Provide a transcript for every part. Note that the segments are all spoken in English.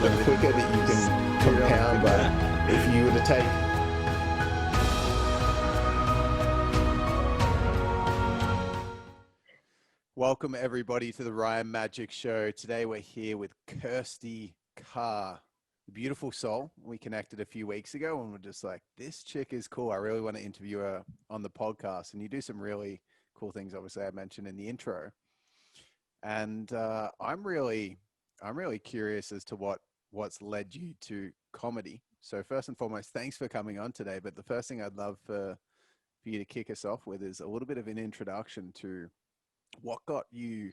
the quicker that you can compound that. If you were to take Welcome everybody to the Ryan Magic Show. Today we're here with Kirsty Carr, the beautiful soul. We connected a few weeks ago and we're just like, this chick is cool. I really want to interview her on the podcast. And you do some really cool things, obviously I mentioned in the intro. And I'm really curious as to what's led you to comedy. So first and foremost, thanks for coming on today. But the first thing I'd love for you to kick us off with is a little bit of an introduction to what got you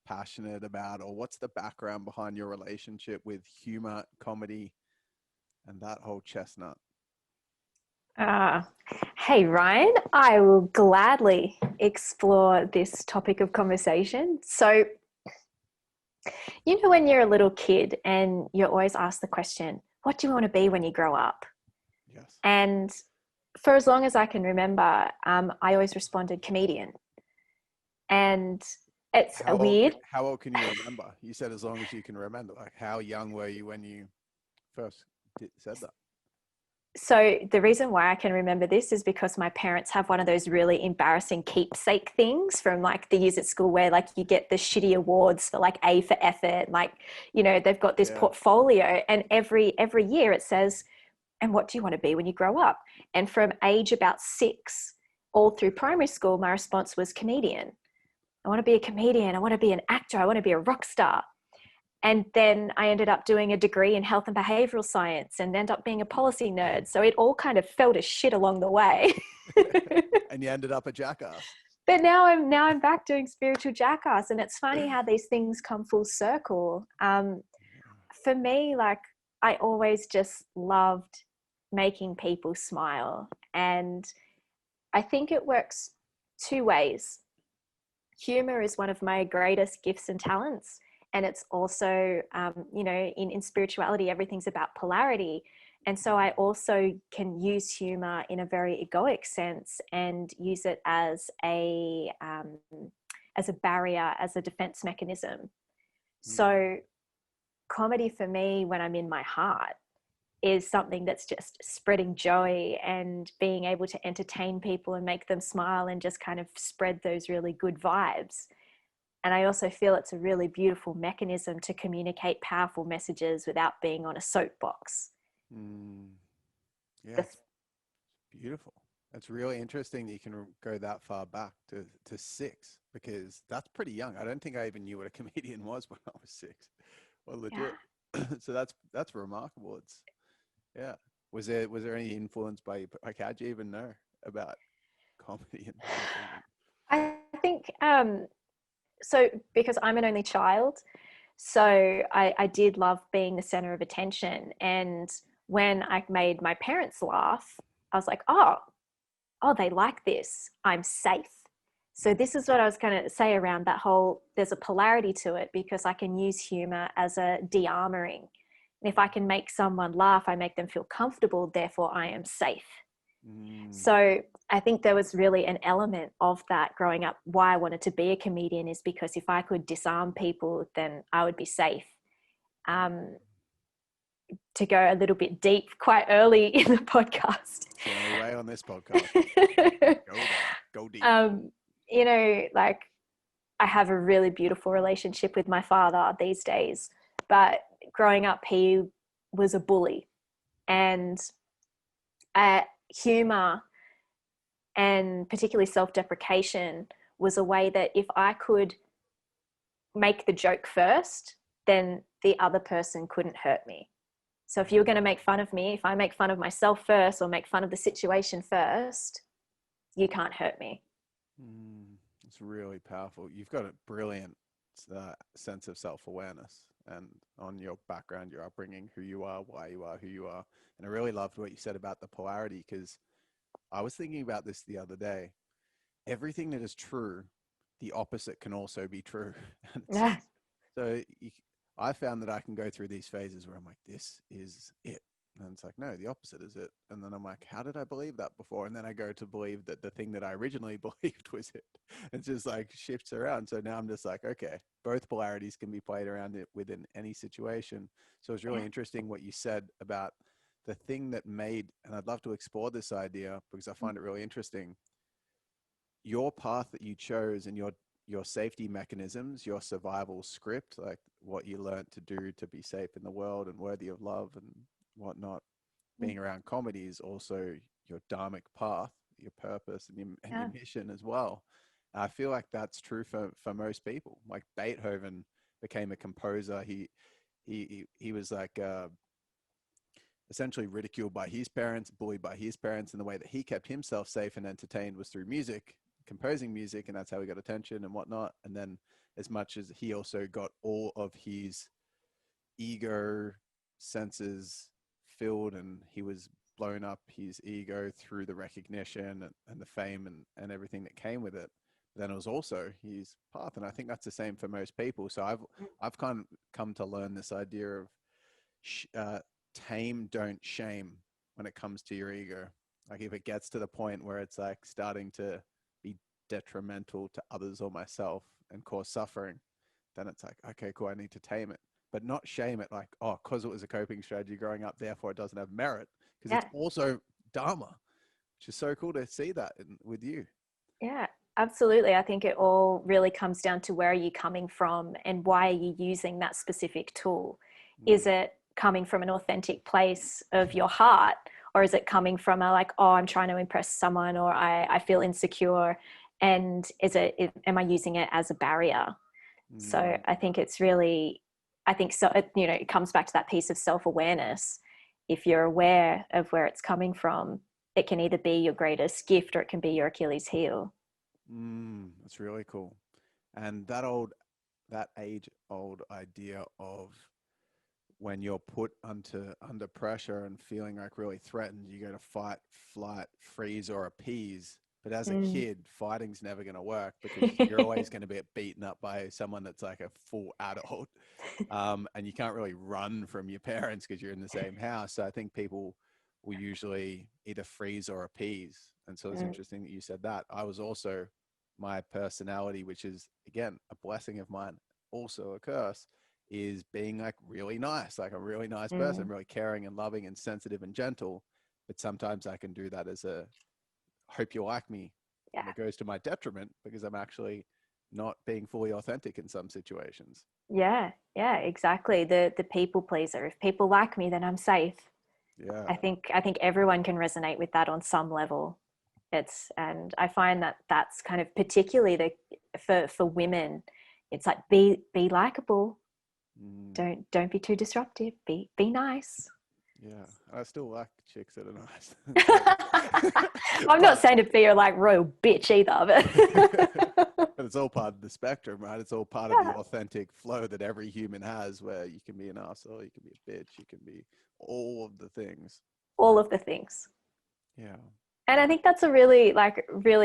passionate about, or what's the background behind your relationship with humor, comedy, and that whole chestnut? Hey, Ryan, I will gladly explore this topic of conversation. So, you know, when you're a little kid and you're always asked the question, what do you want to be when you grow up? Yes. And for as long as I can remember, I always responded comedian. And it's weird. How old can you remember? You said as long as you can remember. Like, how young were you when you first said that? So the reason why I can remember this is because my parents have one of those really embarrassing keepsake things from like the years at school where like you get the shitty awards for like A for effort. Like, you know, they've got this portfolio and every year it says, and what do you want to be when you grow up? And from age about 6 all through primary school, my response was comedian. I want to be a comedian. I want to be an actor. I want to be a rock star. And then I ended up doing a degree in health and behavioral science and ended up being a policy nerd. So it all kind of fell to shit along the way. And you ended up a jackass. But now I'm back doing spiritual jackass. And it's funny how these things come full circle. For me, like, I always just loved making people smile. And I think it works 2 ways. Humor is one of my greatest gifts and talents. And it's also, you know, in spirituality, everything's about polarity. And so I also can use humor in a very egoic sense and use it as a barrier, as a defense mechanism. So comedy for me, when I'm in my heart, is something that's just spreading joy and being able to entertain people and make them smile and just kind of spread those really good vibes. And I also feel it's a really beautiful mechanism to communicate powerful messages without being on a soapbox. Yeah, it's beautiful. It's really interesting that you can go that far back to 6, because that's pretty young. I don't think I even knew what a comedian was when I was 6. Well, legit. Yeah. So that's remarkable. It's Was there any influence by, like, how'd you even know about comedy? I think so because I'm an only child, so I did love being the center of attention. And when I made my parents laugh, I was like, oh, they like this. I'm safe. So this is what I was going to say around that whole, there's a polarity to it, because I can use humor as a de-armoring. And if I can make someone laugh, I make them feel comfortable, therefore I am safe. So I think there was really an element of that growing up. Why I wanted to be a comedian is because if I could disarm people, then I would be safe. To go a little bit deep quite early in the podcast. Go away on this podcast. Go deep. You know, like, I have a really beautiful relationship with my father these days, but growing up, he was a bully. And humor and particularly self-deprecation was a way that if I could make the joke first, then the other person couldn't hurt me. So if you were going to make fun of me, if I make fun of myself first or make fun of the situation first, you can't hurt me. It's really powerful. You've got a brilliant sense of self-awareness, and on your background, your upbringing, who you are, why you are, who you are. And I really loved what you said about the polarity, because I was thinking about this the other day. Everything that is true, the opposite can also be true. Yeah. So I found that I can go through these phases where I'm like, this is it. And it's like, no, the opposite is it. And then I'm like, how did I believe that before? And then I go to believe that the thing that I originally believed was it. It's just like shifts around. So now I'm just like, okay, both polarities can be played around it within any situation. So it's really interesting what you said about the thing that made, and I'd love to explore this idea because I find it really interesting. Your path that you chose and your safety mechanisms, your survival script, like what you learned to do to be safe in the world and worthy of love and whatnot, being around comedy is also your dharmic path, your purpose and your mission as well. And I feel like that's true for most people. Like Beethoven became a composer. He was like essentially ridiculed by his parents, bullied by his parents, and the way that he kept himself safe and entertained was through music, composing music, and that's how he got attention and whatnot. And then as much as he also got all of his ego senses filled, and he was blown up his ego through the recognition and the fame and everything that came with it, then it was also his path. And I think that's the same for most people. So I've kind of come to learn this idea of tame, don't shame when it comes to your ego. Like if it gets to the point where it's like starting to be detrimental to others or myself and cause suffering, then it's like, okay, cool, I need to tame it, but not shame it like, oh, because it was a coping strategy growing up, therefore it doesn't have merit, because it's also dharma, which is so cool to see that with you. Yeah, absolutely. I think it all really comes down to where are you coming from and why are you using that specific tool? Is it coming from an authentic place of your heart, or is it coming from a like, oh, I'm trying to impress someone, or I feel insecure, and am I using it as a barrier? So I think it's really, I think so, you know, it comes back to that piece of self-awareness. If you're aware of where it's coming from, it can either be your greatest gift or it can be your Achilles heel. That's really cool. And that age-old idea of when you're put under pressure and feeling like really threatened, you go to fight, flight, freeze, or appease. But as a kid, fighting's never going to work because you're always going to be beaten up by someone that's like a full adult. And you can't really run from your parents because you're in the same house. So I think people will usually either freeze or appease. And so it's interesting that you said that. I was also, my personality, which is, again, a blessing of mine, also a curse, is being like really nice, like a really nice person, really caring and loving and sensitive and gentle. But sometimes I can do that as a hope you like me. And it goes to my detriment because I'm actually not being fully authentic in some situations. Yeah, exactly. The people pleaser. If people like me, then I'm safe. Yeah. I think everyone can resonate with that on some level. And I find that that's kind of particularly for women. It's like be likable. Don't be too disruptive. Be nice. Yeah, I still like chicks that are nice. I'm not saying to be a like royal bitch either, but it's all part of the spectrum, right? It's all part of the authentic flow that every human has, where you can be an asshole, you can be a bitch, you can be all of the things. All of the things. Yeah. And I think that's a really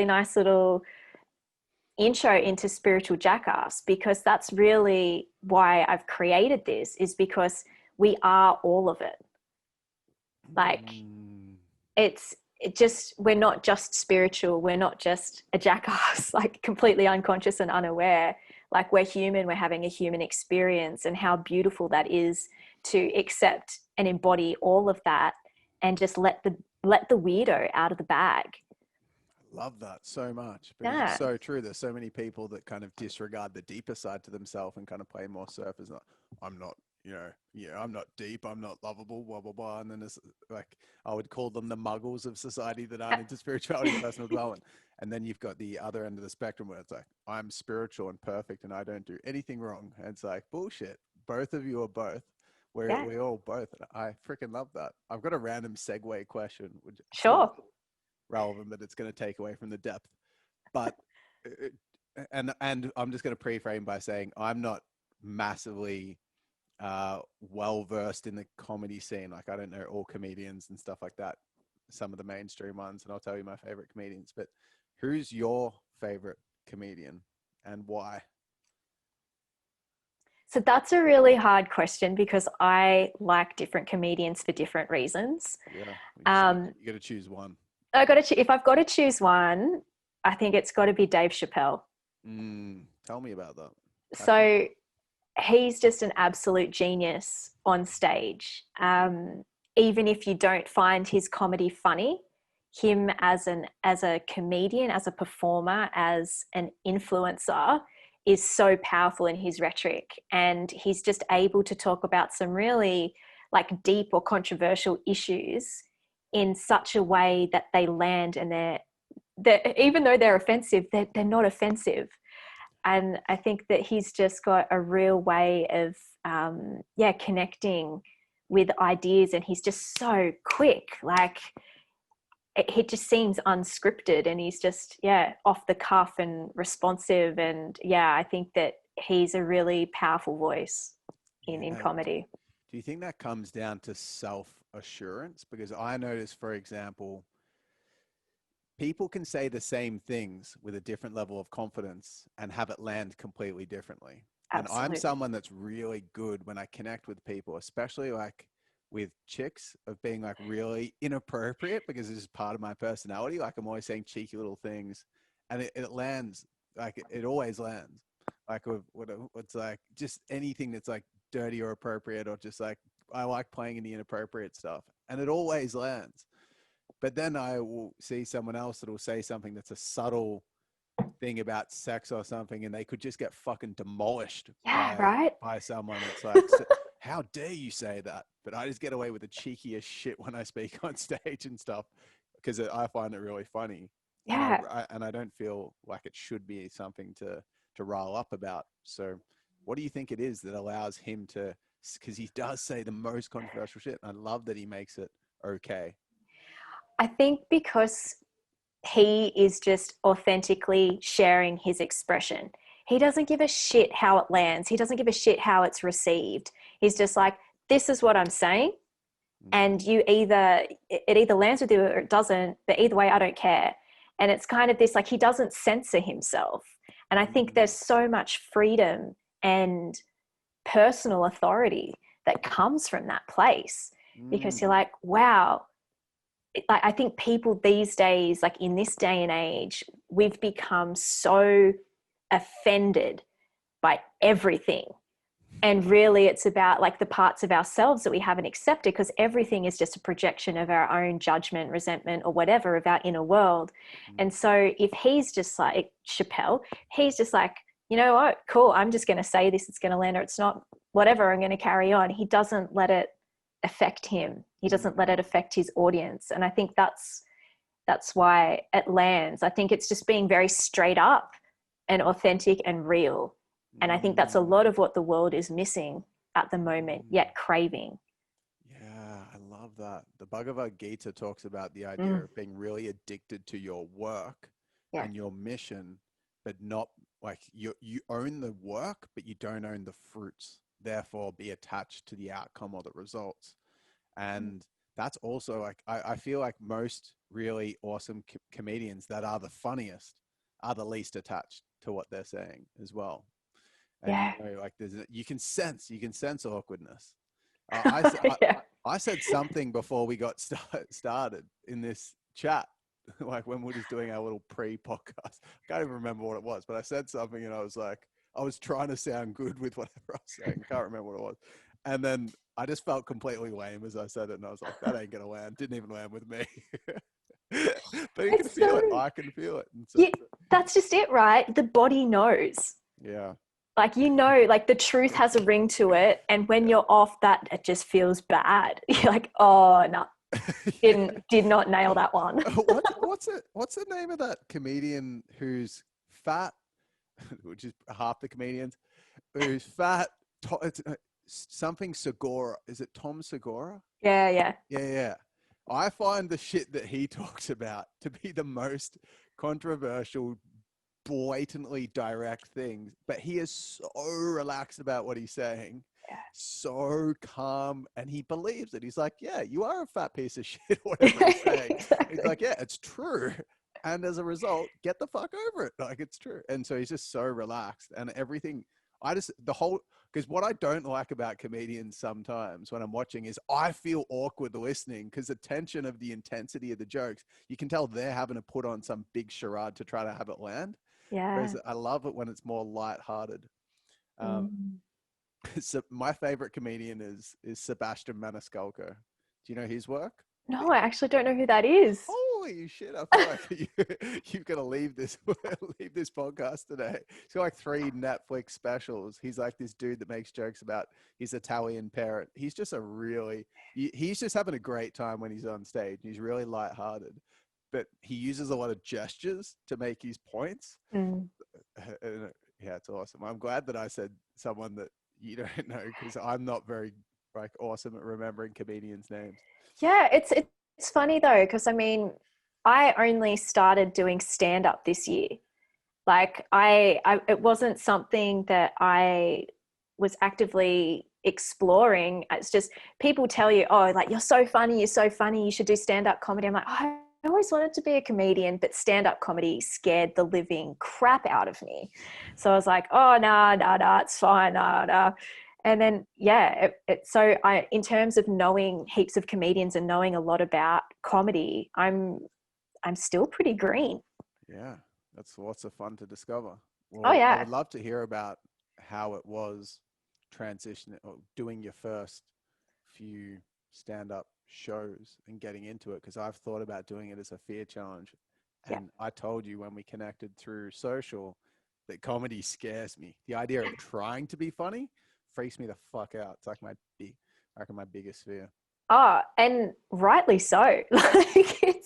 nice little intro into spiritual jackass, because that's really why I've created this, is because we are all of it. Like we're not just spiritual, we're not just a jackass, like completely unconscious and unaware. Like we're human, we're having a human experience, and how beautiful that is to accept and embody all of that and just let the weirdo out of the bag. Love that so much, because it's so true. There's so many people that kind of disregard the deeper side to themselves and kind of play more surface. Like, I'm not, I'm not deep, I'm not lovable, blah, blah, blah. And then it's like, I would call them the muggles of society that aren't into spirituality and personal development. And then you've got the other end of the spectrum where it's like, I'm spiritual and perfect and I don't do anything wrong. And it's like, bullshit. Both of you are both. We're all both. And I freaking love that. I've got a random segue question. Sure. Relevant, but it's going to take away from the depth. But and I'm just going to pre-frame by saying I'm not massively well versed in the comedy scene. Like I don't know all comedians and stuff like that, some of the mainstream ones, and I'll tell you my favorite comedians. But who's your favorite comedian and why? So that's a really hard question because I like different comedians for different reasons. Yeah. You got to choose one. If I've got to choose one, I think it's got to be Dave Chappelle. Tell me about that. So he's just an absolute genius on stage. Even if you don't find his comedy funny, him as a comedian, as a performer, as an influencer is so powerful in his rhetoric. And he's just able to talk about some really like deep or controversial issues in such a way that they land, and they're even though they're offensive, they're not offensive. And I think that he's just got a real way of connecting with ideas, and he's just so quick. Like it just seems unscripted, and he's just off the cuff and responsive. And I think that he's a really powerful voice in comedy. Do you think that comes down to self-assurance? Because I notice, for example, people can say the same things with a different level of confidence and have it land completely differently. Absolutely. And I'm someone that's really good when I connect with people, especially like with chicks, of being like really inappropriate, because this is part of my personality. Like I'm always saying cheeky little things, and it lands, like it always lands. Like what's like just anything that's like dirty or appropriate, or just like I like playing in the inappropriate stuff, and it always lands. But then I will see someone else that will say something that's a subtle thing about sex or something, and they could just get fucking demolished by someone. It's like, how dare you say that? But I just get away with the cheekiest shit when I speak on stage and stuff, because I find it really funny. Yeah. And I don't feel like it should be something to rile up about. So what do you think it is that allows him to, because he does say the most controversial shit, and I love that he makes it okay. I think because he is just authentically sharing his expression. He doesn't give a shit how it lands. He doesn't give a shit how it's received. He's just like, this is what I'm saying. And it either lands with you or it doesn't, but either way, I don't care. And it's kind of this, like, he doesn't censor himself. And I think there's so much freedom and personal authority that comes from that place, because you're like, wow. I think people these days, like in this day and age, we've become so offended by everything. And really it's about like the parts of ourselves that we haven't accepted, because everything is just a projection of our own judgment, resentment, or whatever of our inner world. And so if he's just like Chappelle, he's just like, you know what, cool, I'm just going to say this, it's going to land, or it's not, whatever, I'm going to carry on. He doesn't let it affect him. He doesn't let it affect his audience. And I think that's why it lands. I think it's just being very straight up and authentic and real. And I think that's a lot of what the world is missing at the moment, yet craving. Yeah, I love that. The Bhagavad Gita talks about the idea of being really addicted to your work and your mission, but not like you own the work, but you don't own the fruits. Therefore, be attached to the outcome or the results. And that's also like, I feel like most really awesome comedians that are the funniest are the least attached to what they're saying as well. And you know, like you can sense awkwardness. I said something before we got started in this chat, like when we were just doing our little pre-podcast. I can't even remember what it was, but I said something and I was like, I was trying to sound good with whatever I was saying. I can't remember what it was. And then I just felt completely lame as I said it. And I was like, that ain't going to land. Didn't even land with me. But you can feel it. I can feel it. And so, that's just it, right? The body knows. Yeah. Like, you know, like the truth has a ring to it. And when you're off that, it just feels bad. You're like, oh, no, did not nail that one. What's the name of that comedian who's fat, which is half the comedians, who's fat, something Segura. Is it Tom Segura? Yeah. I find the shit that he talks about to be the most controversial, blatantly direct things, but he is so relaxed about what he's saying, so calm, and he believes it. He's like, yeah, you are a fat piece of shit, whatever he's saying. Exactly. He's like, yeah, it's true. And as a result, get the fuck over it. Like, it's true. And so he's just so relaxed, and everything, the Because what I don't like about comedians sometimes when I'm watching is I feel awkward listening because the tension of the intensity of the jokes, you can tell they're having to put on some big charade to try to have it land. Yeah. Whereas I love it when it's more lighthearted. So my favorite comedian is Sebastian Maniscalco. Do you know his work? No, I actually don't know who that is. Holy shit! I feel like you've got to leave this podcast today. He's got like 3 Netflix specials. He's like this dude that makes jokes about his Italian parent. He's just he's just having a great time when he's on stage. He's really lighthearted, but he uses a lot of gestures to make his points. Yeah, it's awesome. I'm glad that I said someone that you don't know because I'm not very like awesome at remembering comedians' names. Yeah, it's funny though, because I mean, I only started doing stand-up this year. Like it wasn't something that I was actively exploring. It's just people tell you, oh, like you're so funny, you should do stand-up comedy. I'm like, oh, I always wanted to be a comedian, but stand-up comedy scared the living crap out of me. So I was like, oh, no, it's fine, no. And then, yeah, so in terms of knowing heaps of comedians and knowing a lot about comedy, I'm still pretty green. Yeah, that's lots of fun to discover. Well, Oh, yeah. I would love to hear about how it was transitioning or doing your first few stand-up shows and getting into it, because I've thought about doing it as a fear challenge. And I told you when we connected through social that comedy scares me. The idea of trying to be funny freaks me the fuck out. It's like I reckon my biggest fear. Oh, and rightly so. Like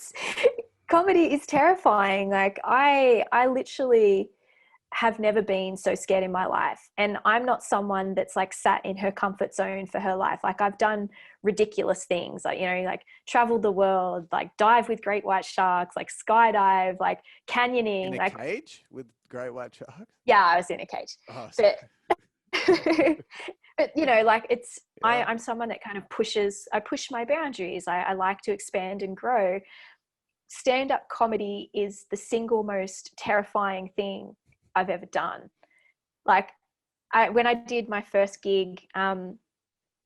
comedy is terrifying. Like I literally have never been so scared in my life. And I'm not someone that's like sat in her comfort zone for her life. Like I've done ridiculous things, like, like traveled the world, like dive with great white sharks, like skydive, like canyoning. In a cage with great white sharks? Yeah, I was in a cage. Oh, but like I'm someone that kind of I push my boundaries. I like to expand and grow. Stand-up comedy is the single most terrifying thing I've ever done. Like when I did my first gig, there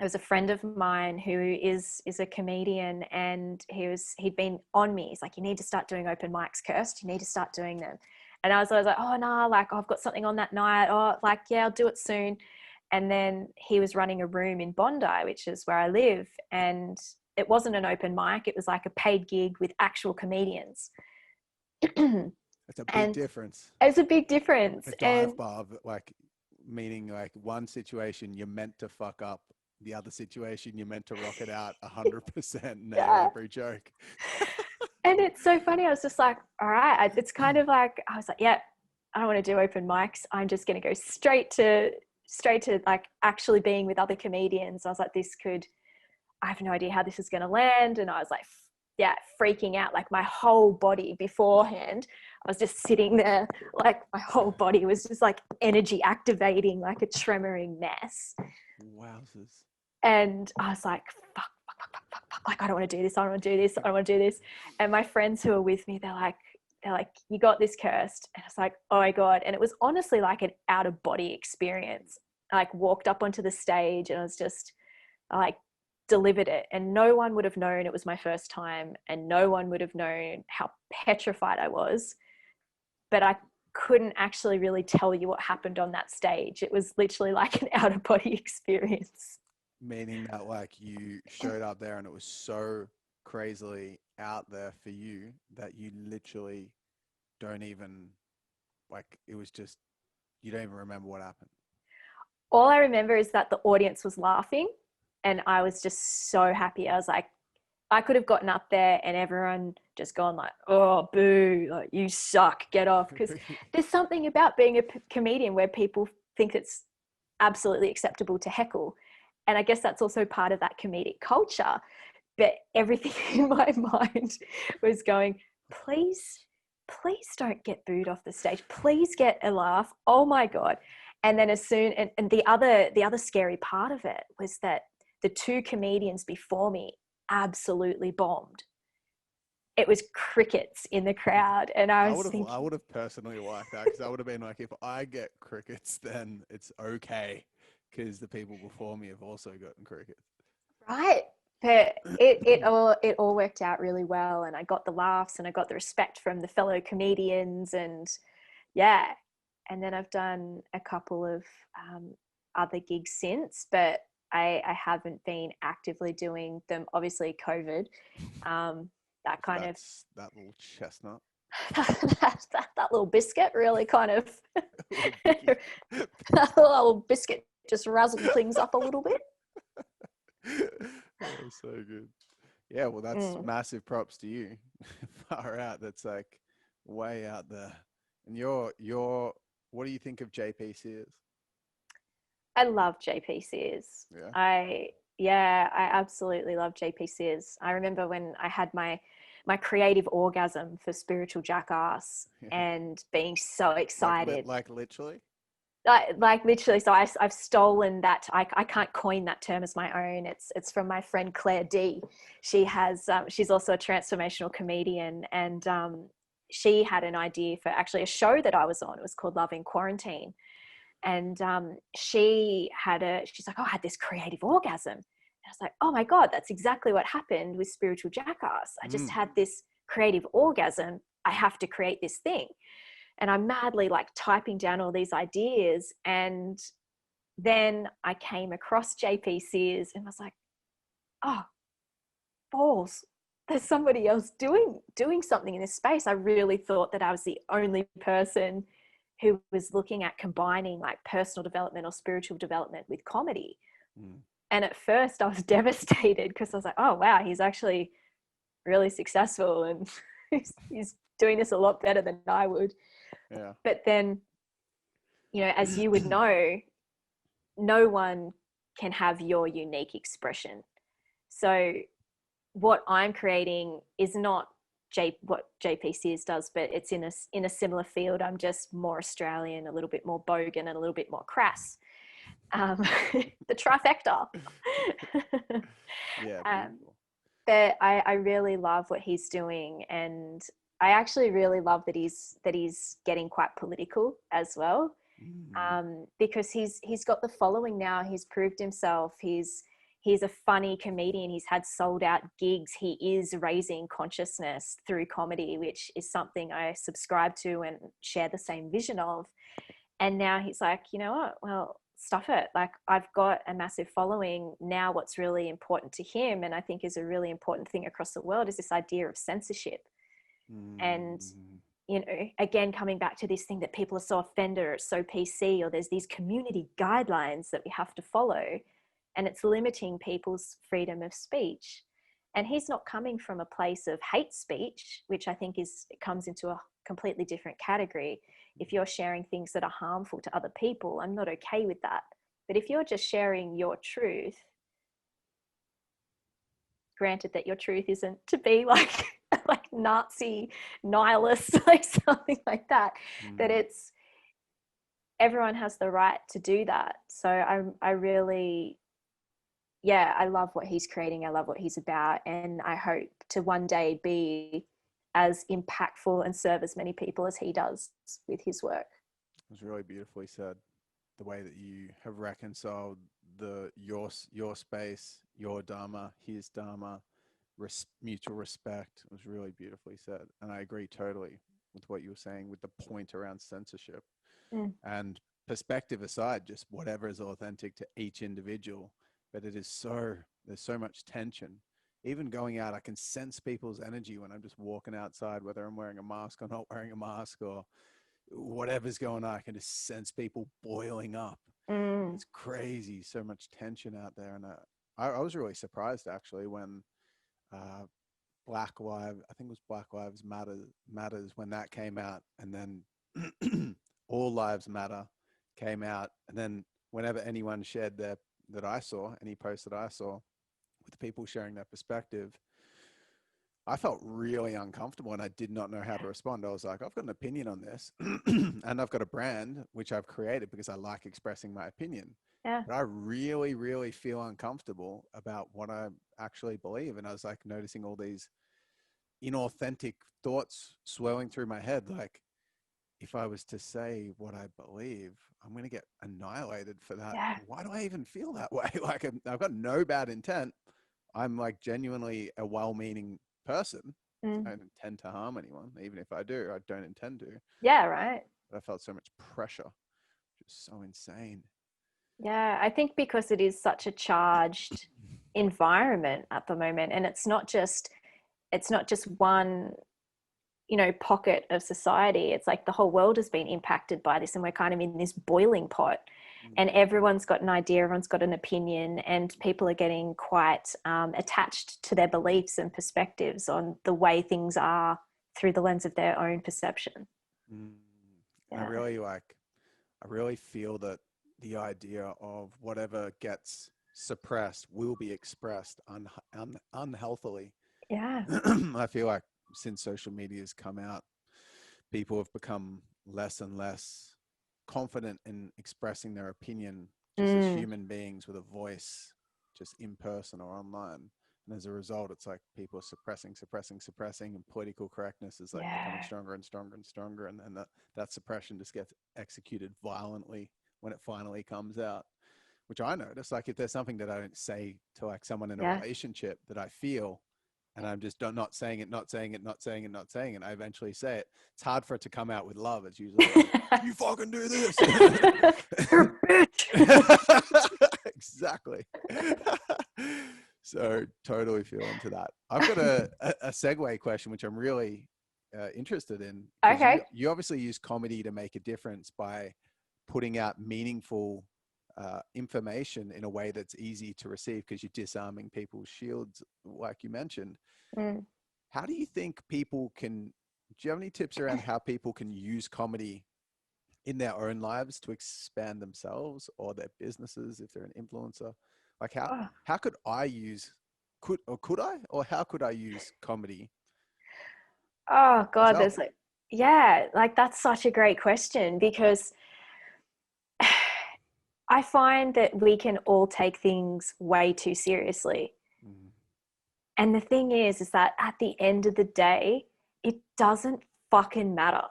was a friend of mine who is a comedian, and he'd been on me. He's like, you need to start doing open mics, Kirst. You need to start doing them. And I was like, oh no, like I've got something on that night. Oh, like, yeah, I'll do it soon. And then he was running a room in Bondi, which is where I live. And it wasn't an open mic. It was like a paid gig with actual comedians. That's a big difference. It's a big difference. A dive bar, like meaning like one situation you're meant to fuck up, the other situation you're meant to rock it out 100%, nail every joke. And it's so funny. I was just like, all right, it's kind of like, I was like, yeah, I don't want to do open mics. I'm just going to go straight to like actually being with other comedians. I was like, I have no idea how this is going to land. And I was like, yeah, freaking out. Like my whole body beforehand, I was just sitting there, like my whole body was just like energy activating, like a tremoring mess. Wowzers. And I was like, fuck. Like, I don't want to do this. I don't want to do this. I don't want to do this. And my friends who are with me, they're like, you got this, Kirst. And it's like, oh my God. And it was honestly like an out of body experience. I like walked up onto the stage and I like delivered it, and no one would have known it was my first time, and no one would have known how petrified I was. But I couldn't actually really tell you what happened on that stage. It was literally like an out of body experience. Meaning that like you showed up there and it was so crazily out there for you that you literally don't even, like, it was just, you don't even remember what happened. All I remember is that the audience was laughing, and I was just so happy. I was like, I could have gotten up there and everyone just gone like, oh, boo, like, you suck, get off. Because there's something about being a comedian where people think it's absolutely acceptable to heckle. And I guess that's also part of that comedic culture. But everything in my mind was going, please don't get booed off the stage. Please get a laugh. Oh my God. And then and the other scary part of it was that the 2 comedians before me absolutely bombed. It was crickets in the crowd. And I would have personally liked that, because I would have been like, if I get crickets, then it's okay. because the people before me have also gotten crickets. Right. But it all worked out really well, and I got the laughs and I got the respect from the fellow comedians, and yeah. And then I've done a couple of other gigs since, but I haven't been actively doing them. Obviously, COVID, that kind of that little chestnut, that little biscuit really kind of little that little biscuit just razzled things up a little bit. Oh, so good. Yeah, well, that's massive props to you. Far out. That's like way out there. And you're what do you think of JP Sears? I love JP Sears. Yeah. I absolutely love JP Sears. I remember when I had my creative orgasm for Spiritual Jackass and being so excited. Like literally? Like literally. So I've stolen that. I can't coin that term as my own. It's from my friend Claire D. She has she's also a transformational comedian, and she had an idea for actually a show that I was on. It was called Love in Quarantine. And she's like, oh, I had this creative orgasm. And I was like, oh my God, that's exactly what happened with Spiritual Jackass. I just had this creative orgasm. I have to create this thing. And I'm madly like typing down all these ideas. And then I came across JP Sears and was like, oh, balls. There's somebody else doing something in this space. I really thought that I was the only person who was looking at combining like personal development or spiritual development with comedy. And at first I was devastated because I was like, oh, wow, he's actually really successful and he's doing this a lot better than I would. Yeah. But then, you know, as you would know, no one can have your unique expression. So what I'm creating is not what JP Sears does, but it's in a similar field. I'm just more Australian, a little bit more Bogan, and a little bit more crass. The trifecta. Yeah. But I really love what he's doing, and I actually really love that he's getting quite political as well, because he's got the following now. He's proved himself. He's a funny comedian. He's had sold out gigs. He is raising consciousness through comedy, which is something I subscribe to and share the same vision of. And now he's like, you know what? Well, stuff it. Like, I've got a massive following. Now what's really important to him, and I think is a really important thing across the world, is this idea of censorship. And, you know, again, coming back to this thing that people are so offended, or it's so PC, or there's these community guidelines that we have to follow, and it's limiting people's freedom of speech. And he's not coming from a place of hate speech, which I think comes into a completely different category. If you're sharing things that are harmful to other people, I'm not okay with that. But if you're just sharing your truth, granted that your truth isn't to be like Nazi nihilist, like something like that, that it's, everyone has the right to do that. So I really, I love what he's creating. I love what he's about. And I hope to one day be as impactful and serve as many people as he does with his work. It was really beautifully said. The way that you have reconciled your space, your dharma, his dharma, mutual respect, was really beautifully said. And I agree totally with what you were saying with the point around censorship. And perspective aside, just whatever is authentic to each individual. But there's so much tension. Even going out, I can sense people's energy when I'm just walking outside, whether I'm wearing a mask or not wearing a mask or whatever's going on. I can just sense people boiling up. It's crazy. So much tension out there. And I was really surprised actually when Black Lives Matters when that came out, and then All Lives Matter came out. And then whenever anyone shared any post that I saw with people sharing their perspective, I felt really uncomfortable and I did not know how to respond. I was like, I've got an opinion on this and I've got a brand which I've created because I like expressing my opinion. Yeah. But I really, really feel uncomfortable about what I actually believe. And I was like noticing all these inauthentic thoughts swirling through my head. Like, if I was to say what I believe, I'm going to get annihilated for that. Yeah. Why do I even feel that way? Like I've got no bad intent. I'm like genuinely a well-meaning person. I don't intend to harm anyone. Even if I do, I don't intend to. Yeah, right. But I felt so much pressure, just so insane. Yeah, I think because it is such a charged environment at the moment, and it's not just one, you know, pocket of society. It's like the whole world has been impacted by this, and we're kind of in this boiling pot, and everyone's got an idea, everyone's got an opinion, and people are getting quite attached to their beliefs and perspectives on the way things are through the lens of their own perception. Yeah. I really feel that the idea of whatever gets suppressed will be expressed unhealthily. Yeah. I feel like since social media has come out, people have become less and less confident in expressing their opinion just as human beings with a voice, just in person or online. And as a result, it's like people are suppressing, and political correctness is like becoming stronger and stronger and stronger. And then that suppression just gets executed violently when it finally comes out, which I notice. Like if there's something that I don't say to like someone in a relationship that I feel, and I'm just not saying it, and I eventually say it, it's hard for it to come out with love. It's usually like, you fucking do this. You're a bitch. Exactly. So totally feel into that. I've got a segue question, which I'm really interested in. Okay. You obviously use comedy to make a difference by putting out meaningful information in a way that's easy to receive, because you're disarming people's shields, like you mentioned. How do you think people can, do you have any tips around how people can use comedy in their own lives to expand themselves or their businesses if they're an influencer? Like how could I use, how could I use comedy? Oh God, myself? there's like, yeah, like that's such a great question, because I find that we can all take things way too seriously. And the thing is that at the end of the day, it doesn't fucking matter.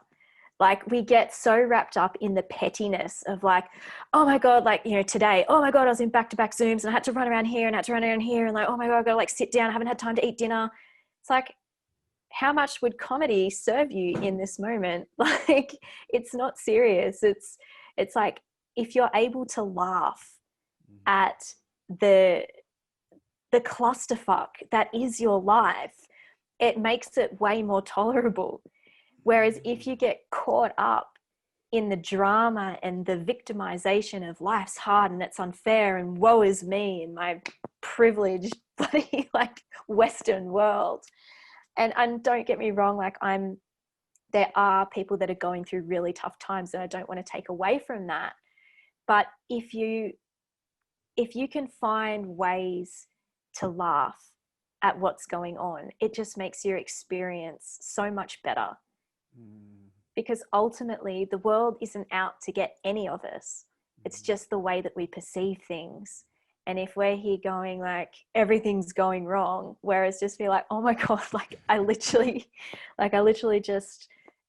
Like we get so wrapped up in the pettiness of like, oh my God, like, you know, today, oh my God, I was in back-to-back Zooms and I had to run around here and I had to run around here, and like, oh my God, I gotta like sit down, I haven't had time to eat dinner. It's like, how much would comedy serve you in this moment? Like, it's not serious. It's like, if you're able to laugh at the clusterfuck that is your life, it makes it way more tolerable. Whereas if you get caught up in the drama and the victimization of life's hard and it's unfair and woe is me in my privileged bloody like Western world, and don't get me wrong, like there are people that are going through really tough times, and I don't want to take away from that. But if you can find ways to laugh at what's going on, it just makes your experience so much better. Because ultimately the world isn't out to get any of us. It's just the way that we perceive things. And if we're here going like everything's going wrong, whereas just be like, oh my God, like I literally just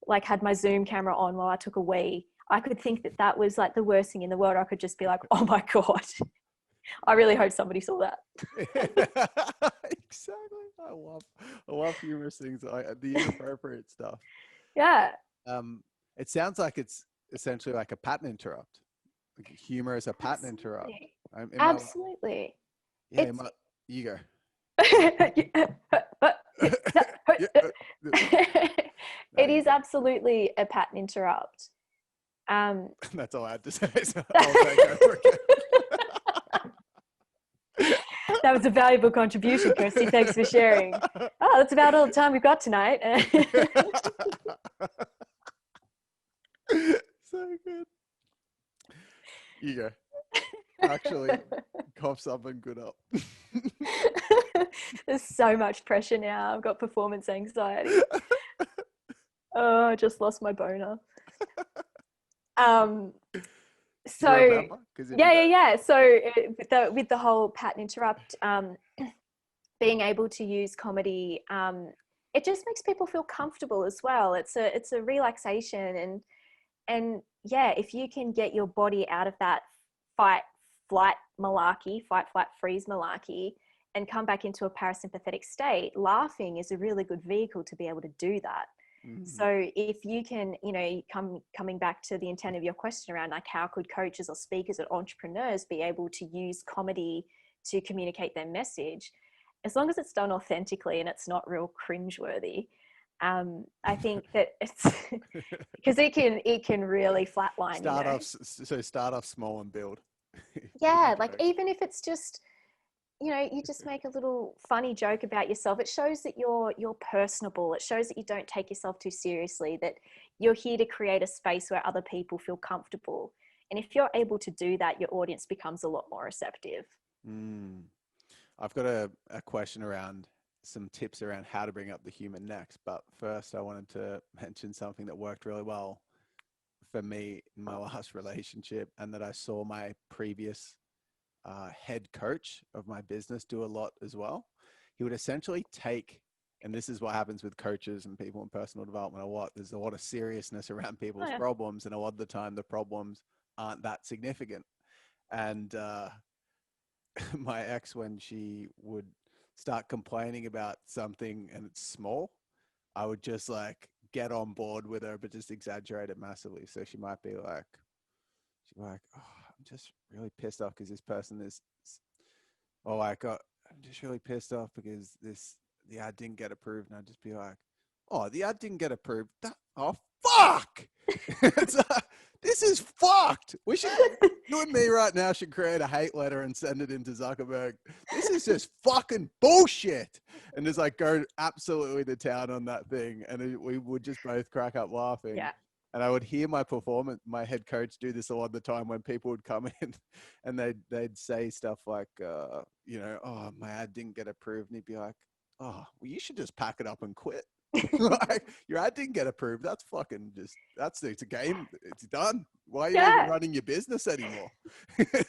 like had my Zoom camera on while I took a wee, I could think that that was like the worst thing in the world. I could just be like, oh my God, I really hope somebody saw that. Exactly. I love humorous things, the inappropriate stuff. Yeah. It sounds like it's essentially like a pattern interrupt. Like humor is a pattern interrupt. Absolutely. You go. It is absolutely a pattern interrupt. That's all I had to say. So I'll take over again. That was a valuable contribution, Kirsty. Thanks for sharing. Oh, that's about all the time we've got tonight. So good. You go. Actually, coughs up and good up. There's so much pressure now. I've got performance anxiety. Oh, I just lost my boner. So yeah. So with the whole pattern interrupt, being able to use comedy, it just makes people feel comfortable as well. It's a relaxation, And yeah, if you can get your body out of that fight, flight malarkey, fight, flight, freeze malarkey, and come back into a parasympathetic state, laughing is a really good vehicle to be able to do that. So if you can, you know, coming back to the intent of your question around like how could coaches or speakers or entrepreneurs be able to use comedy to communicate their message, as long as it's done authentically and it's not real cringeworthy, I think that it's because it can really flatline. Start off small and build. Yeah, like even if it's just, you know, you just make a little funny joke about yourself. It shows that you're personable. It shows that you don't take yourself too seriously, that you're here to create a space where other people feel comfortable. And if you're able to do that, your audience becomes a lot more receptive. I've got a question around some tips around how to bring up the human next. But first, I wanted to mention something that worked really well for me in my last relationship, and that I saw my previous head coach of my business do a lot as well. He would essentially take, and this is what happens with coaches and people in personal development a lot, there's a lot of seriousness around people's problems, and a lot of the time the problems aren't that significant. And my ex, when she would start complaining about something and it's small, I would just like get on board with her, but just exaggerate it massively. So she might be like, oh, I'm just really pissed off because this person is, or like, I'm just really pissed off because the ad didn't get approved. And I'd just be like, oh, the ad didn't get approved. Oh, fuck. This is fucked. You and me right now should create a hate letter and send it into Zuckerberg. This is just fucking bullshit. And just like go absolutely to town on that thing. And we would just both crack up laughing. Yeah. And I would hear my head coach do this a lot of the time when people would come in and they'd say stuff like, you know, oh, my ad didn't get approved. And he'd be like, oh, well, you should just pack it up and quit. Like, your ad didn't get approved. That's fucking it's a game. It's done. Why are you even running your business anymore?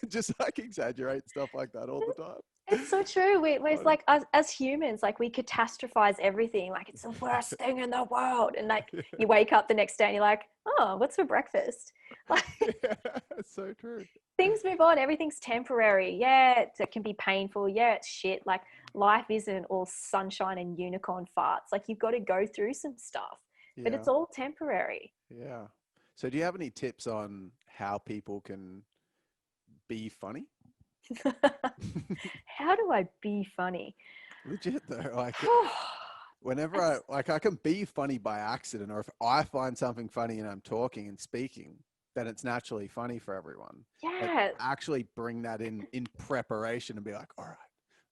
Just like exaggerate stuff like that all the time. It's so true. It's like as humans, like we catastrophize everything. Like it's the worst thing in the world. And like you wake up the next day and you're like, oh, what's for breakfast? Like, it's so true. Things move on. Everything's temporary. Yeah, it can be painful. Yeah, it's shit. Like life isn't all sunshine and unicorn farts. Like you've got to go through some stuff, but it's all temporary. Yeah. So do you have any tips on how people can be funny? How do I be funny? Legit though, like whenever I can be funny by accident, or if I find something funny and I'm talking and speaking, then it's naturally funny for everyone. Yeah. But actually bring that in preparation and be like, all right,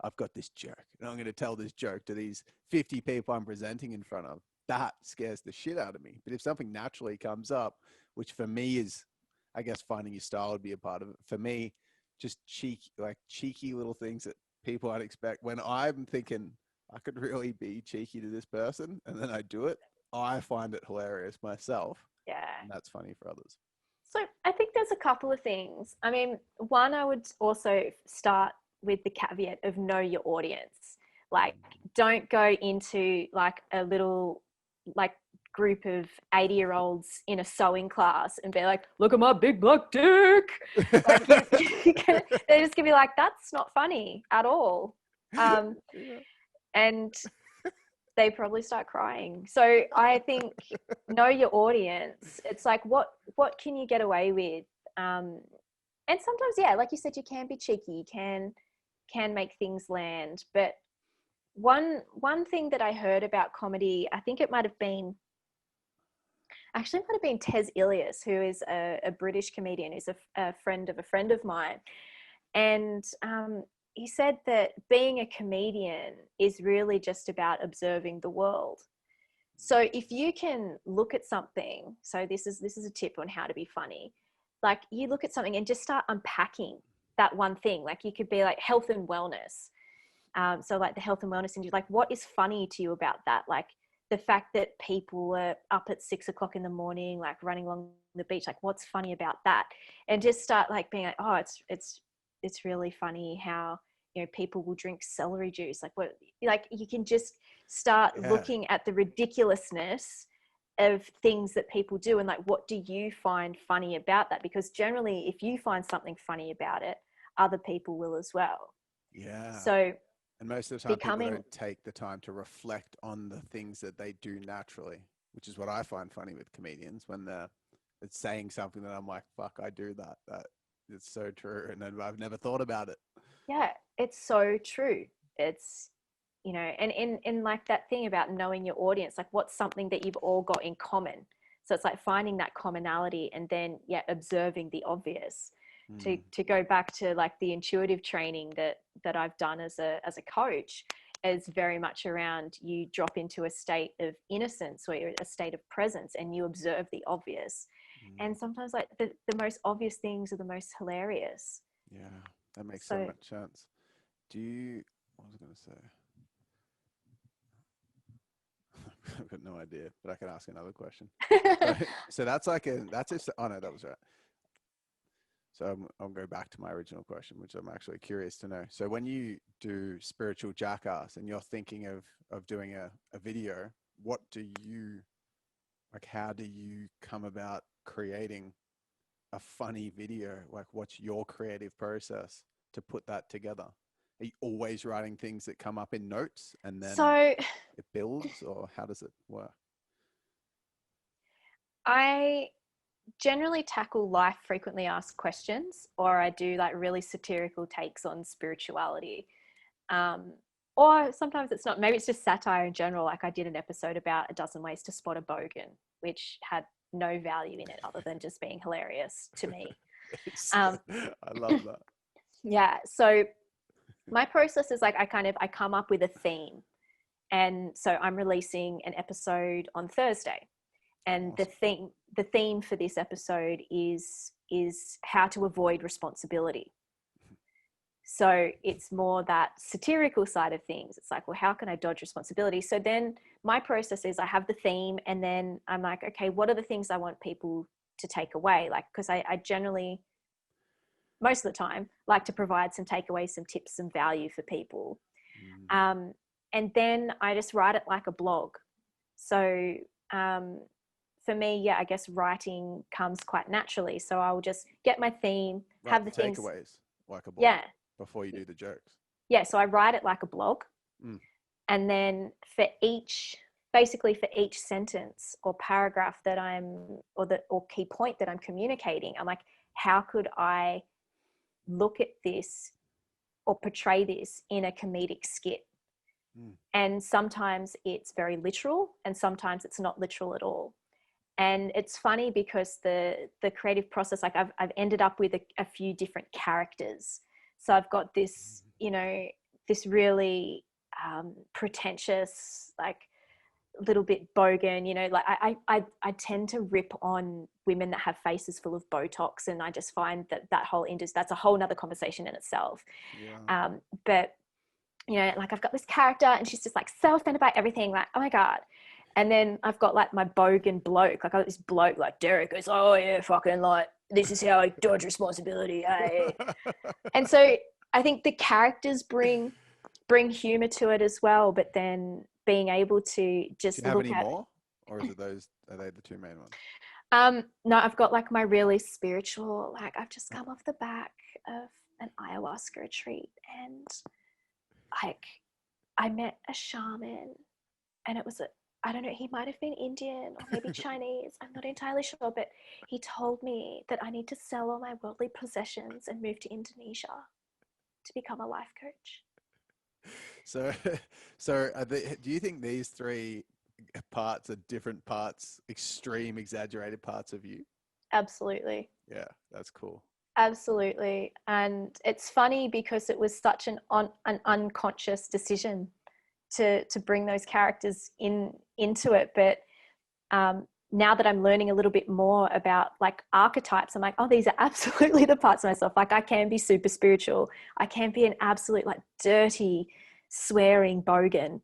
I've got this joke and I'm going to tell this joke to these 50 people I'm presenting in front of. That scares the shit out of me. But if something naturally comes up, which for me is, I guess finding your style would be a part of it. For me, just cheeky little things that people I'd expect. When I'm thinking I could really be cheeky to this person and then I do it, I find it hilarious myself. Yeah. And that's funny for others. So I think there's a couple of things. I mean, one, I would also start with the caveat of know your audience. Like, don't go into like a little like group of 80-year-olds in a sewing class and be like, look at my big black dick. Like, they're just gonna be like, that's not funny at all. And they probably start crying. So I think know your audience. It's like, what can you get away with? And sometimes, yeah, like you said, you can be cheeky, you can make things land. But one thing that I heard about comedy, I think it might have been Tez Ilias, who is a British comedian, who's a friend of mine. And he said that being a comedian is really just about observing the world. So if you can look at something, so this is a tip on how to be funny. Like you look at something and just start unpacking that one thing. Like you could be like health and wellness. So like the health and wellness industry, like what is funny to you about that? Like the fact that people are up at 6 o'clock in the morning, like running along the beach, like what's funny about that? And just start like being like, oh, it's really funny how, you know, people will drink celery juice. Like what, like you can just start looking at the ridiculousness of things that people do, and like, what do you find funny about that? Because generally, if you find something funny about it, other people will as well. Yeah. So, and most of the time people don't take the time to reflect on the things that they do naturally, which is what I find funny with comedians, when it's saying something that I'm like, fuck, I do that. That it's so true. And then I've never thought about it. Yeah, it's so true. It's, you know, and in like that thing about knowing your audience, like what's something that you've all got in common. So it's like finding that commonality, and then observing the obvious. To go back to like the intuitive training that I've done as a coach, is very much around, you drop into a state of innocence or a state of presence, and you observe the obvious. And sometimes like the most obvious things are the most hilarious. Yeah, that makes so much sense. What was I going to say? I've got no idea, but I can ask another question. So that's like oh no, that was right. So I'll go back to my original question, which I'm actually curious to know. So when you do spiritual jackass and you're thinking of doing a video, how do you come about creating a funny video? Like, what's your creative process to put that together? Are you always writing things that come up in notes and then it builds, or how does it work? I generally tackle life frequently asked questions, or I do like really satirical takes on spirituality. Or sometimes it's not, maybe it's just satire in general. Like I did an episode about 12 ways to spot a Bogan, which had no value in it other than just being hilarious to me. I love that. Yeah. So my process is like, I come up with a theme. And so I'm releasing an episode on Thursday. And awesome. The theme for this episode is how to avoid responsibility. So it's more that satirical side of things. It's like, well, how can I dodge responsibility? So then my process is I have the theme, and then I'm like, okay, what are the things I want people to take away? Like, because I generally, most of the time, like to provide some takeaways, some tips, some value for people. And then I just write it like a blog. So for me, I guess writing comes quite naturally. So I will just get my theme, have the things. Takeaways like a blog. Yeah. Before you do the jokes. Yeah. So I write it like a blog. And then for each sentence or paragraph that or key point that I'm communicating, I'm like, how could I look at this or portray this in a comedic skit? And sometimes it's very literal, and sometimes it's not literal at all. And it's funny because the creative process, like I've ended up with a few different characters. So I've got this, this really pretentious, like little bit Bogan, like I tend to rip on women that have faces full of Botox, and I just find that whole industry, that's a whole nother conversation in itself. But like I've got this character, and she's just like so offended by everything, like, oh my God. And then I've got like my Bogan bloke, like this bloke like Derek goes, oh yeah, fucking like, this is how I dodge responsibility. And so I think the characters bring humor to it as well, but then being able to just Do you have any more, or is it are they the two main ones? No, I've got like my really spiritual, like I've just come off the back of an ayahuasca retreat, and like I met a shaman, and it was I don't know, he might have been Indian or maybe Chinese, I'm not entirely sure, but he told me that I need to sell all my worldly possessions and move to Indonesia to become a life coach. So do you think these three parts are different parts, extreme, exaggerated parts of you? Absolutely. Yeah, that's cool. Absolutely. And it's funny because it was such an unconscious decision to bring those characters into it. But now that I'm learning a little bit more about like archetypes, I'm like, oh, these are absolutely the parts of myself. Like I can be super spiritual. I can be an absolute like dirty, swearing Bogan.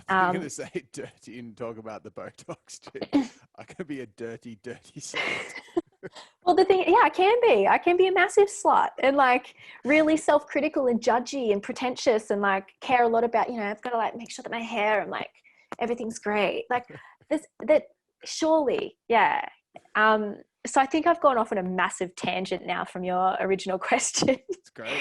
I'm going to say dirty and talk about the Botox too. I could be a dirty slut. Well, the thing, I can be a massive slut and like really self-critical and judgy and pretentious and like care a lot about, I've got to like make sure that my hair and like everything's great. Like Surely, yeah. So I think I've gone off on a massive tangent now from your original question. It's great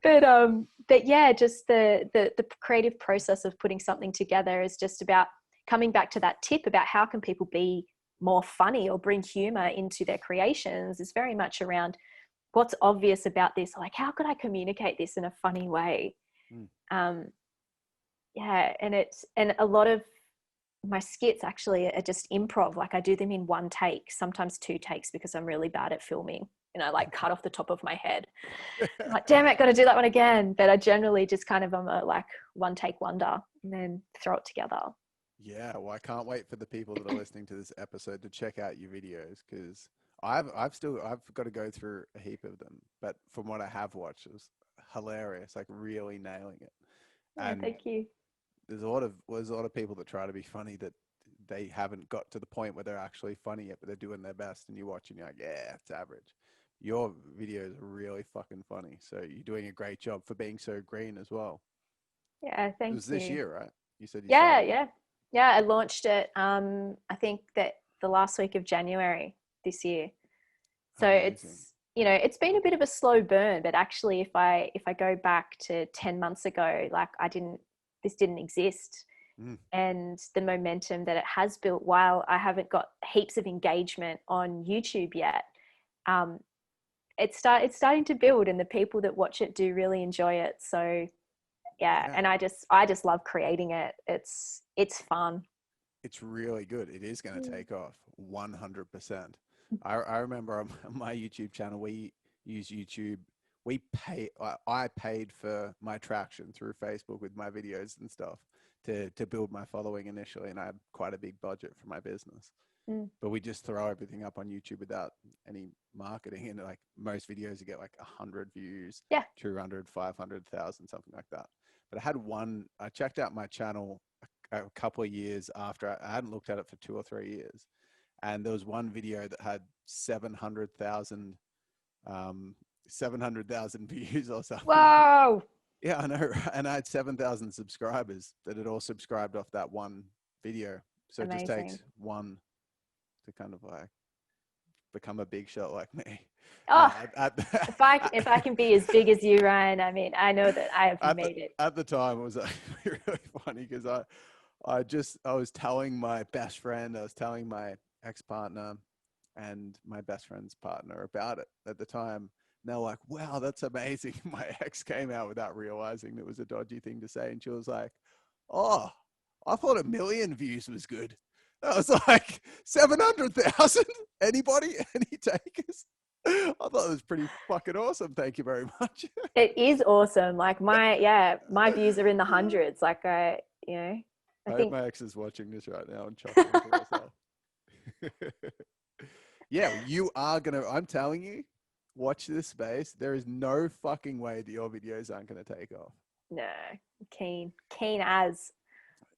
though. But yeah, just the creative process of putting something together is just about coming back to that tip about how can people be more funny or bring humor into their creations is very much around what's obvious about this. Like, how could I communicate this in a funny way? Yeah, and a lot of my skits actually are just improv. Like I do them in one take, sometimes two takes, because I'm really bad at filming. And I like cut off the top of my head. I'm like, damn it, got to do that one again. But I generally just kind of am a like one take wonder and then throw it together. Yeah, well, I can't wait for the people that are listening to this episode to check out your videos, because I've got to go through a heap of them. But from what I have watched, it was hilarious, like really nailing it. Yeah, And thank you. there's a lot of people that try to be funny that they haven't got to the point where they're actually funny yet, but they're doing their best, and you watch and you're like, yeah, it's average. Your videos are really fucking funny, so you're doing a great job for being so green as well. Yeah, thank you. It was this year, right? You said you Yeah, started. yeah. I launched it. I think that the last week of January this year. So Amazing. it's been a bit of a slow burn, but actually, if I go back to 10 months ago, like this didn't exist. And the momentum that it has built, while I haven't got heaps of engagement on YouTube yet, it's starting to build, and the people that watch it do really enjoy it. So yeah. And I just love creating it. It's fun. It's really good. It is going to take off 100%. I remember on my YouTube channel, we use YouTube. I paid for my traction through Facebook with my videos and stuff to build my following initially. And I had quite a big budget for my business, but we just throw everything up on YouTube without any marketing. And like most videos, you get like 100 views, 200, 500,000, something like that. But I checked out my channel a couple of years after. I hadn't looked at it for 2 or 3 years. And there was one video that had 700,000 views or something. Whoa. Yeah, I know. And I had 7,000 subscribers that had all subscribed off that one video. So Amazing. It just takes one to kind of like become a big shot like me. Oh, if I can be as big as you, Ryan, I mean, I know that I have made it. At the time, it was really funny because I was telling my best friend, I was telling my ex-partner and my best friend's partner about it at the time. And they're like, wow, that's amazing. My ex came out without realizing it was a dodgy thing to say. And she was like, oh, I thought 1 million views was good. I was like, 700,000? Anybody? Any takers? I thought it was pretty fucking awesome. Thank you very much. It is awesome. Like my views are in the hundreds. Like I hope my ex is watching this right now and chuckling to herself. Yeah, you are gonna. I'm telling you, watch this space. There is no fucking way that your videos aren't gonna take off. No, keen as.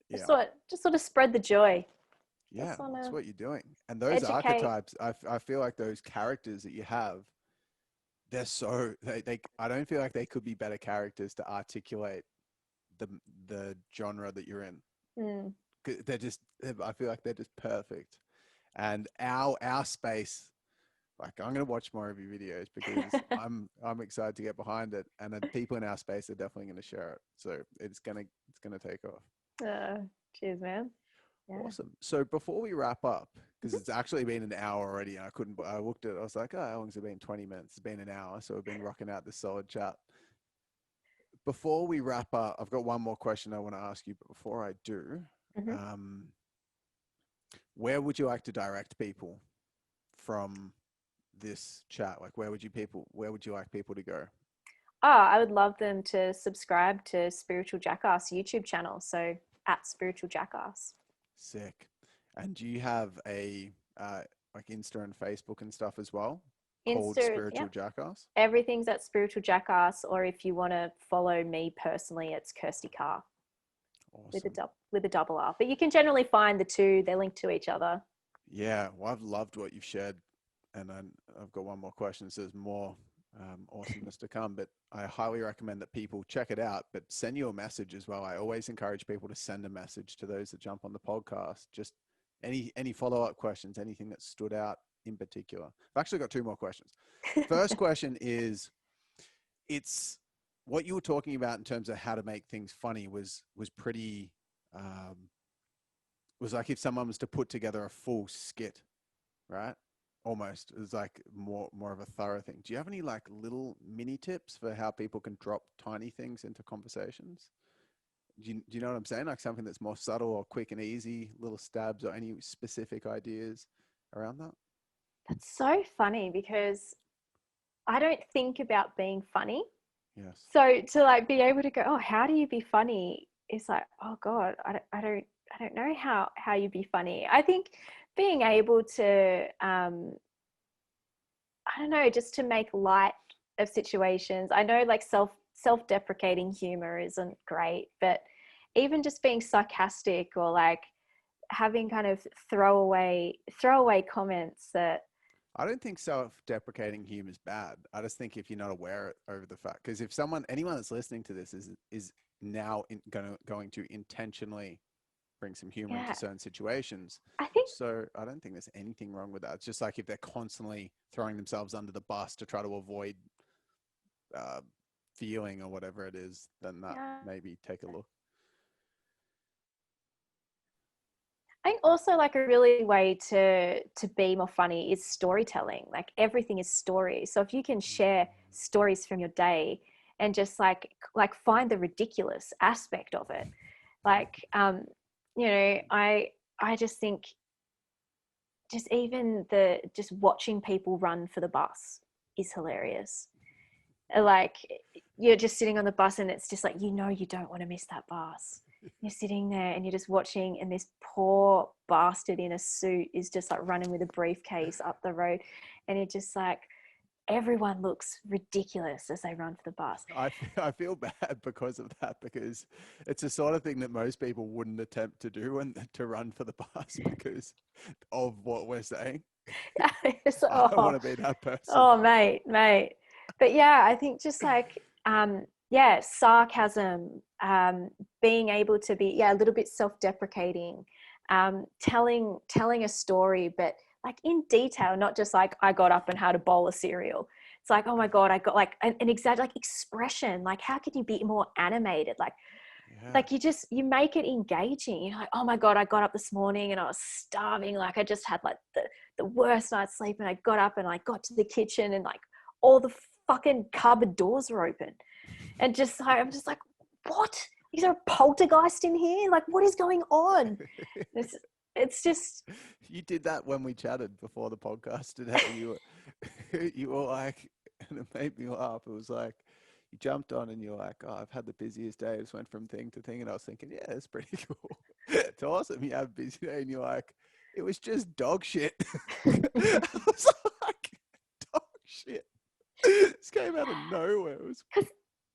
Yeah. Just sort of spread the joy. Yeah, that's what you're doing. And those archetypes, I feel like those characters that you have, they're so I don't feel like they could be better characters to articulate the genre that you're in. I feel like they're just perfect. And our space, like I'm gonna watch more of your videos because I'm excited to get behind it, and the people in our space are definitely gonna share it. So it's gonna take off. Cheers, man. Yeah. Awesome. So before we wrap up, because it's actually been an hour already, and I looked at it, I was like, oh, how long has it been? 20 minutes. It's been an hour, so we've been rocking out this solid chat. Before we wrap up, I've got one more question I want to ask you, but before I do, where would you like to direct people from this chat? Like, where would you like people to go? Oh, I would love them to subscribe to Spiritual Jackass YouTube channel. So at Spiritual Jackass. Sick. And do you have a like Insta and Facebook and stuff as well? Called Spiritual Jackass? Everything's at Spiritual Jackass, or if you want to follow me personally, it's Kirsty Carr. Awesome. With a double R. But you can generally find the two, they're linked to each other. Yeah, well, I've loved what you've shared, and I've got one more question. So there's more awesomeness to come, but I highly recommend that people check it out, but send you a message as well. I always encourage people to send a message to those that jump on the podcast, just Any follow-up questions? Anything that stood out in particular? I've actually got 2 more questions. First question is, it's what you were talking about in terms of how to make things funny was pretty, was like if someone was to put together a full skit, right? Almost. It was like more of a thorough thing. Do you have any like little mini tips for how people can drop tiny things into conversations? Do you know what I'm saying? Like something that's more subtle or quick and easy, little stabs, or any specific ideas around that? That's so funny because I don't think about being funny. Yes. So to like be able to go, oh, how do you be funny? It's like, oh God, I don't know how you be funny. I think being able to, I don't know, just to make light of situations. I know like self-deprecating humor isn't great, but even just being sarcastic or like having kind of throwaway comments that. I don't think self-deprecating humor is bad. I just think if you're not aware over the fact, because if anyone that's listening to this is now going to intentionally bring some humor into certain situations. I think so. I don't think there's anything wrong with that. It's just like if they're constantly throwing themselves under the bus to try to avoid feeling or whatever it is, then that maybe take a look. I think also like a really way to be more funny is storytelling. Like everything is story. So if you can share stories from your day and just like find the ridiculous aspect of it, like you know, I just think just even just watching people run for the bus is hilarious. Like you're just sitting on the bus and it's just like, you know, you don't want to miss that bus. You're sitting there and you're just watching, and this poor bastard in a suit is just like running with a briefcase up the road, and it just like everyone looks ridiculous as they run for the bus. I feel bad because of that, because it's the sort of thing that most people wouldn't attempt to do and to run for the bus because of what we're saying. I don't want to be that person. Oh, mate. But yeah, I think just like, sarcasm, being able to be, a little bit self-deprecating, telling a story, but like in detail, not just like I got up and had a bowl of cereal. It's like, oh my God, I got like an exact like expression. Like, how can you be more animated? Like, like you make it engaging. You're like, oh my God, I got up this morning and I was starving. Like I just had like the worst night's sleep, and I got up and I got to the kitchen and like all the fucking cupboard doors are open. And just like, I'm just like, what? Is there a poltergeist in here? Like, what is going on? It's just. You did that when we chatted before the podcast today. You were like, and it made me laugh. It was like, you jumped on and you're like, oh, I've had the busiest day. I just went from thing to thing. And I was thinking, yeah, it's pretty cool. It's awesome. You have a busy day. And you're like, it was just dog shit. I was like, dog shit. This came out of nowhere. It was.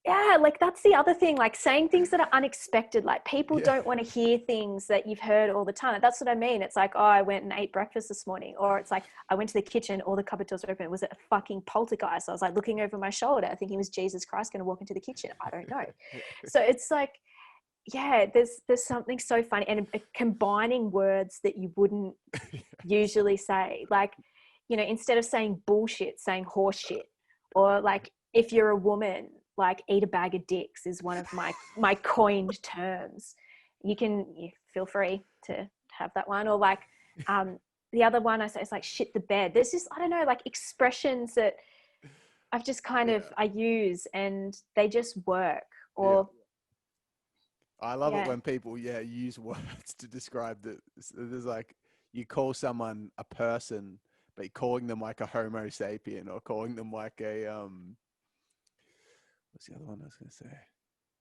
Yeah, like that's the other thing, like saying things that are unexpected. Like people don't want to hear things that you've heard all the time. That's what I mean. It's like, oh, I went and ate breakfast this morning. Or it's like, I went to the kitchen, all the cupboard doors were open. Was it a fucking poltergeist? I was like looking over my shoulder, thinking it was Jesus Christ going to walk into the kitchen. I don't know. So it's like, yeah, there's something so funny, and combining words that you wouldn't usually say. Like, you know, instead of saying bullshit, saying horse shit. Or like, if you're a woman, like eat a bag of dicks is one of my coined terms. You feel free to have that one. Or like the other one I say is like shit the bed. There's just, I don't know, like expressions that I've just kind of I use and they just work. Or I love it when people use words to describe the. There's like, you call someone a person, but you're calling them like a Homo sapien, or calling them like a what's the other one I was going to say?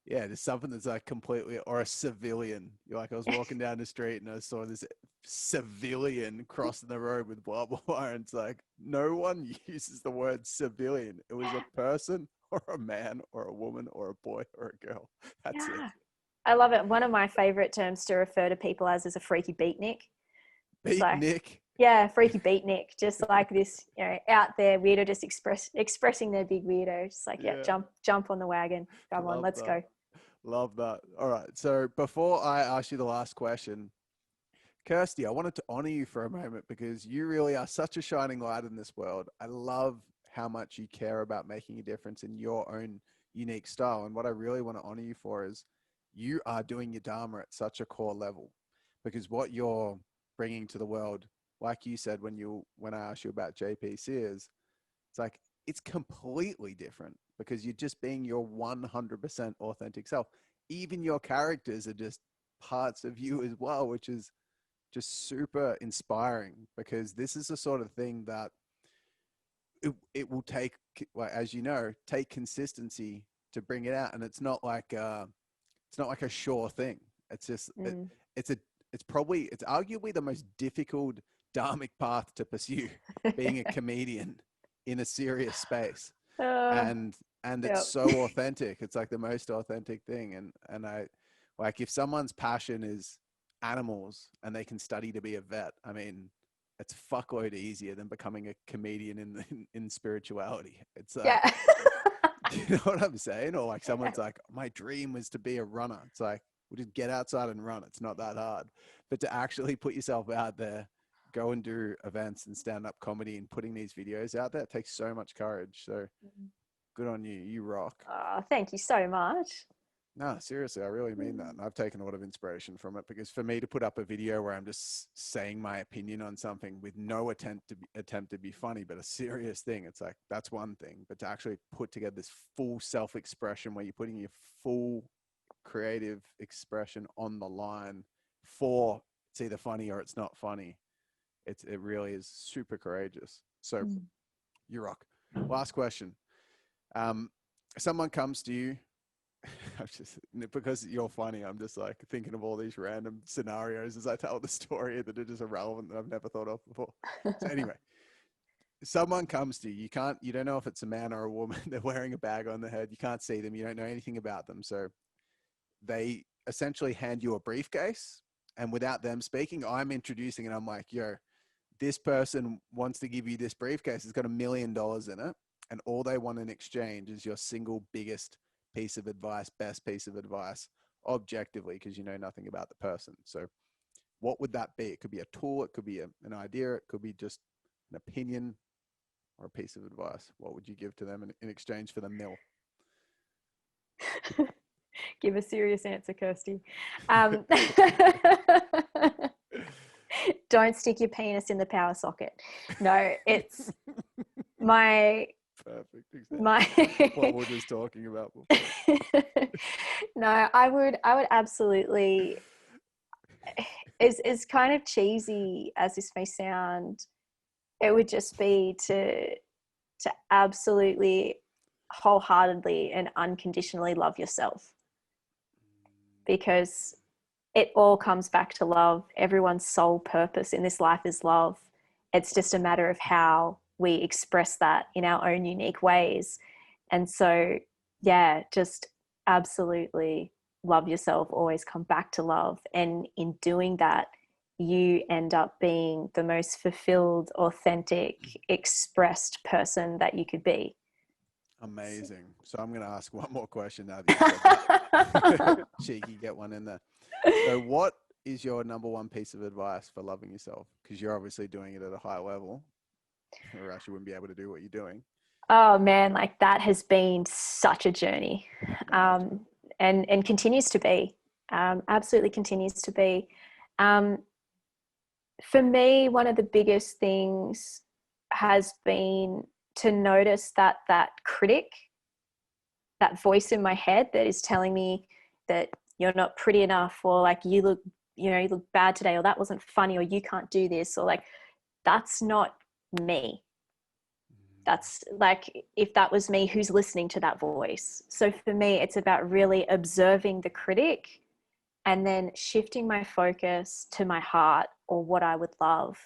Yeah, there's something that's like completely, or a civilian. You're like, I was walking down the street and I saw this civilian crossing the road with blah, blah, blah. And it's like, no one uses the word civilian. It was a person or a man or a woman or a boy or a girl. That's it. I love it. One of my favorite terms to refer to people as is a freaky beatnik. Beatnik? Yeah, freaky beatnik. Just like this, you know, out there weirdo, just expressing their big weirdo. Just like, jump on the wagon. Come on, let's go. Love that. All right. So before I ask you the last question, Kirsty, I wanted to honor you for a moment because you really are such a shining light in this world. I love how much you care about making a difference in your own unique style. And what I really want to honor you for is you are doing your Dharma at such a core level, because what you're bringing to the world, like you said, when I asked you about JPC, is it's like, it's completely different because you're just being your 100% authentic self. Even your characters are just parts of you as well, which is just super inspiring, because this is the sort of thing that it will take, well, as you know, take consistency to bring it out. And it's not like a sure thing. It's just, it's arguably the most difficult dharmic path to pursue, being a comedian in a serious space. And it's so authentic. It's like the most authentic thing. And I, like, if someone's passion is animals and they can study to be a vet, I mean, it's fuckload easier than becoming a comedian in spirituality. It's like, yeah. you know what I'm saying? Or like someone's like, my dream was to be a runner. It's like, well, just get outside and run. It's not that hard. But to actually put yourself out there, go and do events and stand-up comedy and putting these videos out there, it takes so much courage. So good on you. You rock. Oh, thank you so much. No, seriously, I really mean that. And I've taken a lot of inspiration from it, because for me to put up a video where I'm just saying my opinion on something with no attempt to be funny, but a serious thing, it's like, that's one thing. But to actually put together this full self-expression where you're putting your full creative expression on the line for, it's either funny or it's not funny, it really is super courageous. So you rock. Last question. Someone comes to you, because you're funny, I'm just like thinking of all these random scenarios as I tell the story that are just irrelevant that I've never thought of before. So anyway, someone comes to you, you don't know if it's a man or a woman, they're wearing a bag on their head, you can't see them, you don't know anything about them. So they essentially hand you a briefcase, and without them speaking, I'm introducing and I'm like, yo, this person wants to give you this briefcase. It's got $1 million in it. And all they want in exchange is your single biggest piece of advice, best piece of advice, objectively, because you know nothing about the person. So what would that be? It could be a tool, it could be an idea, it could be just an opinion or a piece of advice. What would you give to them in exchange for the mill? Give a serious answer, Kirsty. Don't stick your penis in the power socket. No, it's my... Perfect example. What we're just talking about before. No, I would absolutely, as kind of cheesy as this may sound, it would just be to absolutely wholeheartedly and unconditionally love yourself, because it all comes back to love. Everyone's sole purpose in this life is love. It's just a matter of how we express that in our own unique ways. And so, yeah, just absolutely love yourself, always come back to love. And in doing that, you end up being the most fulfilled, authentic, expressed person that you could be. Amazing. So I'm going to ask one more question now that you said that. Cheeky, get one in there. So what is your number one piece of advice for loving yourself? Because you're obviously doing it at a high level, or else you wouldn't be able to do what you're doing. Oh man, like that has been such a journey, and continues to be, absolutely continues to be. For me, one of the biggest things has been to notice that critic, that voice in my head that is telling me that you're not pretty enough, or like you look bad today, or that wasn't funny, or you can't do this, or like, that's not me. That's like, if that was me, who's listening to that voice? So for me, it's about really observing the critic and then shifting my focus to my heart or what I would love,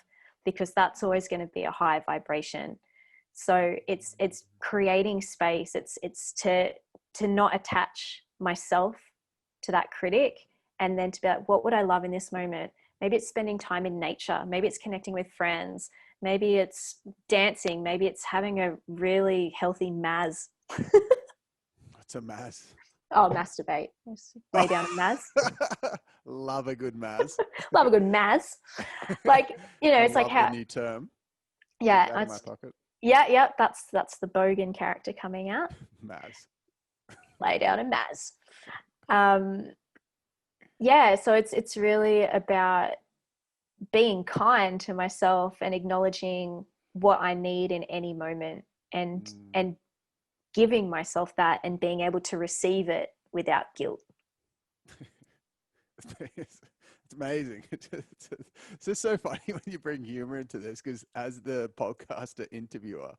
because that's always going to be a high vibration. So it's creating space. It's to not attach myself to that critic, and then to be like, what would I love in this moment? Maybe it's spending time in nature. Maybe it's connecting with friends. Maybe it's dancing. Maybe it's having a really healthy Maz. What's a Maz? Oh, masturbate. Just lay down and maz. Love a good Maz. Love a good maz. Like, you know, I it's like love how, the new term. yeah, Put that in my pocket. yeah, that's the Bogan character coming out. Maz. Lay down and maz. Yeah, so it's really about being kind to myself and acknowledging what I need in any moment, and giving myself that and being able to receive it without guilt. It's amazing. It's just so funny when you bring humor into this, because as the podcaster interviewer,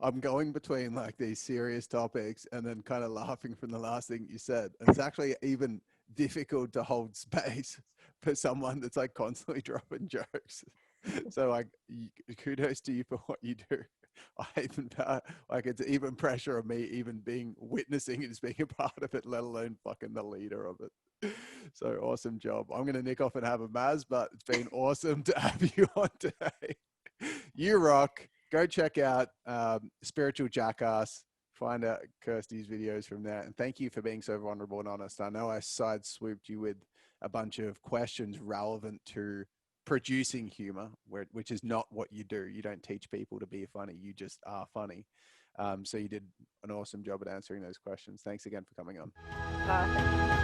I'm going between like these serious topics and then kind of laughing from the last thing you said. And it's actually even difficult to hold space for someone that's like constantly dropping jokes. So like, kudos to you for what you do. I even like, it's even pressure on me even witnessing it as being a part of it, let alone fucking the leader of it. So awesome job. I'm gonna nick off and have a Maz, but it's been awesome to have you on today. You rock. Go check out Spiritual Jackass. Find out Kirsty's videos from there. And thank you for being so vulnerable and honest. I know I side swooped you with a bunch of questions relevant to producing humor, which is not what you do. You don't teach people to be funny. You just are funny. So you did an awesome job at answering those questions. Thanks again for coming on. Thank you.